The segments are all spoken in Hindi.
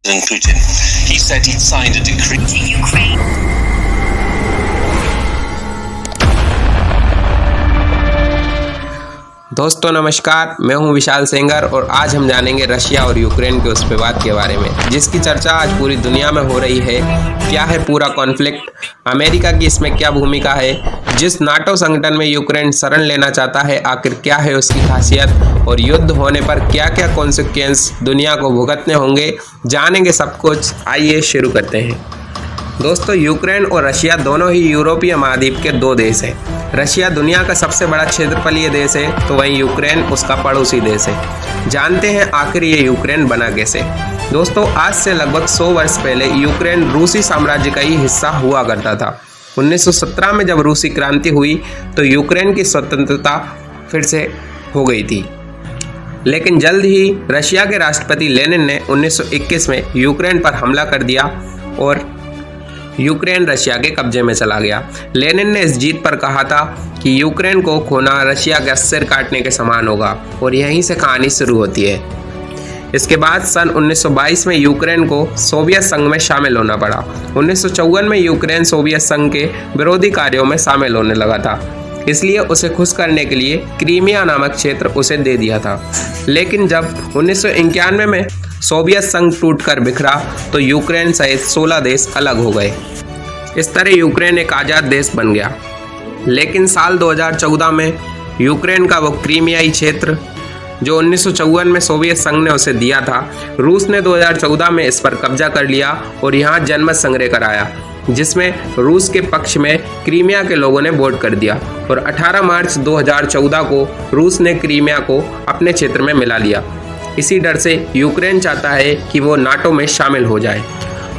Putin. He said he'd signed a decree to Ukraine. दोस्तों नमस्कार, मैं हूं विशाल सेंगर और आज हम जानेंगे रशिया और यूक्रेन के उस विवाद के बारे में जिसकी चर्चा आज पूरी दुनिया में हो रही है। क्या है पूरा कॉन्फ्लिक्ट, अमेरिका की इसमें क्या भूमिका है, जिस नाटो संगठन में यूक्रेन शरण लेना चाहता है आखिर क्या है उसकी खासियत और युद्ध होने पर क्या क्या कॉन्सिक्वेंस दुनिया को भुगतने होंगे, जानेंगे सब कुछ। आइए शुरू करते हैं। दोस्तों, यूक्रेन और रशिया दोनों ही यूरोपीय महाद्वीप के दो देश हैं। रशिया दुनिया का सबसे बड़ा क्षेत्रफलीय देश है तो वहीं यूक्रेन उसका पड़ोसी देश है। जानते हैं आखिर ये यूक्रेन बना कैसे। दोस्तों, आज से लगभग 100 वर्ष पहले यूक्रेन रूसी साम्राज्य का ही हिस्सा हुआ करता था। 1917 में जब रूसी क्रांति हुई तो यूक्रेन की स्वतंत्रता फिर से हो गई थी, लेकिन जल्द ही रशिया के राष्ट्रपति लेनिन ने 1921 में यूक्रेन पर हमला कर दिया और यूक्रेन रशिया के कब्जे में चला गया। लेनिन ने इस जीत पर कहा था कि यूक्रेन को खोना रशिया का सिर काटने के समान होगा और यहीं से कहानी शुरू होती है। इसके बाद सन 1922 में यूक्रेन को सोवियत संघ में शामिल होना पड़ा। 1954 में यूक्रेन सोवियत संघ के विरोधी कार्यों में शामिल होने लगा था, इसलिए उसे खुश करने के लिए क्रीमिया नामक क्षेत्र उसे दे दिया था। लेकिन जब 1991 में सोवियत संघ टूटकर बिखरा तो यूक्रेन सहित 16 देश अलग हो गए। इस तरह यूक्रेन एक आज़ाद देश बन गया। लेकिन साल 2014 में यूक्रेन का वो क्रीमियाई क्षेत्र जो 1954 में सोवियत संघ ने उसे दिया था, रूस ने 2014 में इस पर कब्जा कर लिया और यहाँ जनमत संग्रह कराया, जिसमें रूस के पक्ष में क्रीमिया के लोगों ने वोट कर दिया और 18 मार्च 2014 को रूस ने क्रीमिया को अपने क्षेत्र में मिला लिया। इसी डर से यूक्रेन चाहता है कि वो नाटो में शामिल हो जाए।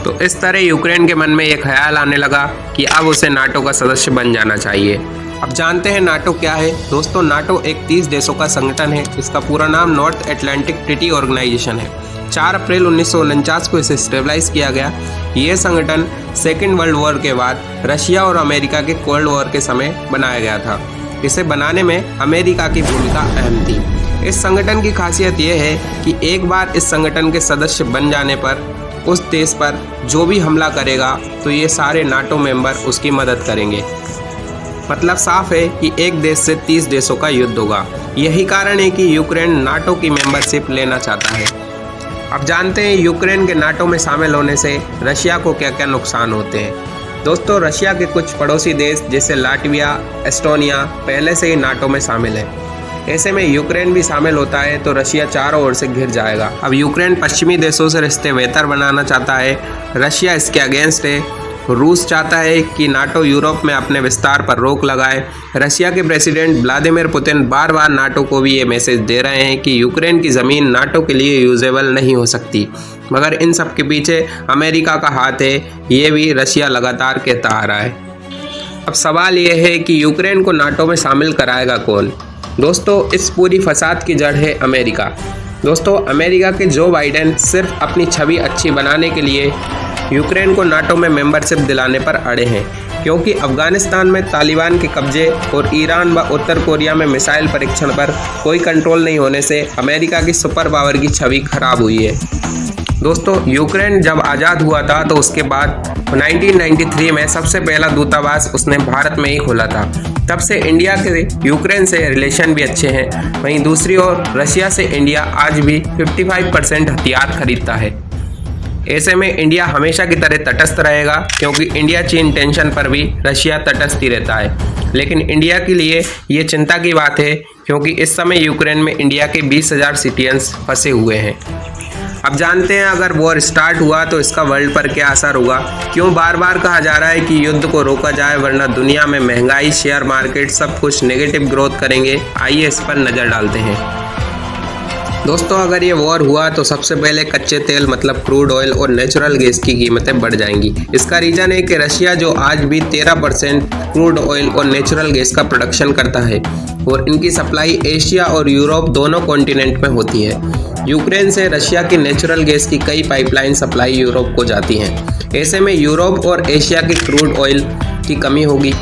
तो इस तरह यूक्रेन के मन में ये ख्याल आने लगा कि अब उसे नाटो का सदस्य बन जाना चाहिए। अब जानते हैं नाटो क्या है। दोस्तों, नाटो एक 30 देशों का संगठन है। इसका पूरा नाम नॉर्थ अटलांटिक ट्रीटी ऑर्गेनाइजेशन है। 4 अप्रैल 1949 को इसे स्टेबलाइज किया गया। ये संगठन सेकेंड वर्ल्ड वॉर के बाद रशिया और अमेरिका के कोल्ड वॉर के समय बनाया गया था। इसे बनाने में अमेरिका की भूमिका अहम थी। इस संगठन की खासियत यह है कि एक बार इस संगठन के सदस्य बन जाने पर उस देश पर जो भी हमला करेगा तो ये सारे नाटो मेंबर उसकी मदद करेंगे। मतलब साफ है कि एक देश से 30 देशों का युद्ध होगा। यही कारण है कि यूक्रेन नाटो की मेंबरशिप लेना चाहता है। अब जानते हैं यूक्रेन के नाटो में शामिल होने से रशिया को क्या क्या नुकसान होते हैं। दोस्तों, रशिया के कुछ पड़ोसी देश जैसे लाटविया, एस्टोनिया पहले से ही नाटो में शामिल है। ऐसे में यूक्रेन भी शामिल होता है तो रशिया चारों ओर से घिर जाएगा। अब यूक्रेन पश्चिमी देशों से रिश्ते बेहतर बनाना चाहता है, रशिया इसके अगेंस्ट है। रूस चाहता है कि नाटो यूरोप में अपने विस्तार पर रोक लगाए। रशिया के प्रेसिडेंट व्लादिमीर पुतिन बार बार नाटो को भी ये मैसेज दे रहे हैं कि यूक्रेन की ज़मीन नाटो के लिए यूजेबल नहीं हो सकती। मगर इन सब के पीछे अमेरिका का हाथ है, ये भी रशिया लगातार कहता आ रहा है। अब सवाल ये है कि यूक्रेन को नाटो में शामिल कराएगा कौन। दोस्तों, इस पूरी फसाद की जड़ है अमेरिका। दोस्तों, अमेरिका के जो बाइडेन सिर्फ अपनी छवि अच्छी बनाने के लिए यूक्रेन को नाटो में मेंबरशिप दिलाने पर अड़े हैं, क्योंकि अफगानिस्तान में तालिबान के कब्जे और ईरान व उत्तर कोरिया में मिसाइल परीक्षण पर कोई कंट्रोल नहीं होने से अमेरिका की सुपर पावर की छवि खराब हुई है। दोस्तों, यूक्रेन जब आज़ाद हुआ था तो उसके बाद 1993 में सबसे पहला दूतावास उसने भारत में ही खोला था। तब से इंडिया के यूक्रेन से रिलेशन भी अच्छे हैं। वहीं दूसरी ओर रशिया से इंडिया आज भी 55% हथियार खरीदता है। ऐसे में इंडिया हमेशा की तरह तटस्थ रहेगा, क्योंकि इंडिया चीन टेंशन पर भी रशिया तटस्थ ही रहता है। लेकिन इंडिया के लिए ये चिंता की बात है, क्योंकि इस समय यूक्रेन में इंडिया के 20,000 सिटिजन्स फंसे हुए हैं। अब जानते हैं अगर वॉर स्टार्ट हुआ तो इसका वर्ल्ड पर क्या असर होगा। क्यों बार बार कहा जा रहा है कि युद्ध को रोका जाए, वरना दुनिया में महंगाई, शेयर मार्केट सब कुछ नेगेटिव ग्रोथ करेंगे। आइए इस पर नज़र डालते हैं। दोस्तों, अगर ये वॉर हुआ तो सबसे पहले कच्चे तेल मतलब क्रूड ऑयल और नेचुरल गैस की कीमतें बढ़ जाएंगी। इसका रीज़न है कि रशिया जो आज भी 13% क्रूड ऑयल और नेचुरल गैस का प्रोडक्शन करता है और इनकी सप्लाई एशिया और यूरोप दोनों कॉन्टिनेंट में होती है। यूक्रेन से रशिया की नेचुरल गैस की कई पाइपलाइन सप्लाई यूरोप को जाती हैं। ऐसे में यूरोप और एशिया की क्रूड ऑयल की कमी होगी,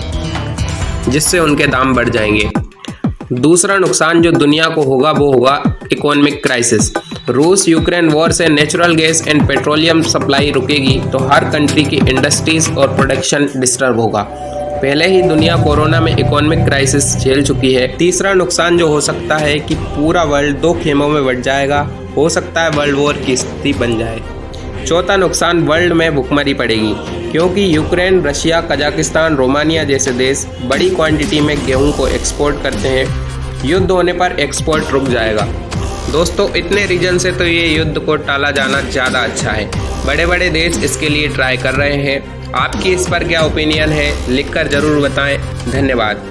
जिससे उनके दाम बढ़ जाएंगे। दूसरा नुकसान जो दुनिया को होगा वो होगा इकोनॉमिक क्राइसिस। रूस यूक्रेन वॉर से natural gas and petroleum supply रुकेगी तो हर कंट्री की इंडस्ट्रीज और प्रोडक्शन डिस्टर्ब होगा। पहले ही दुनिया कोरोना में इकोनॉमिक क्राइसिस झेल चुकी है। तीसरा नुकसान जो हो सकता है कि पूरा वर्ल्ड दो खेमों में बंट जाएगा, हो सकता है वर्ल्ड वॉर की स्थिति बन जाए। चौथा नुकसान वर्ल्ड में भुखमरी पड़ेगी क्योंकि यूक्रेन, रशिया, कजाकिस्तान, रोमानिया जैसे देश बड़ी क्वांटिटी में गेहूं को एक्सपोर्ट करते हैं। युद्ध होने पर एक्सपोर्ट रुक जाएगा। दोस्तों, इतने रीजन से तो ये युद्ध को टाला जाना ज़्यादा अच्छा है। बड़े बड़े देश इसके लिए ट्राई कर रहे हैं। आपकी इस पर क्या ओपिनियन है, लिखकर ज़रूर बताएं। धन्यवाद।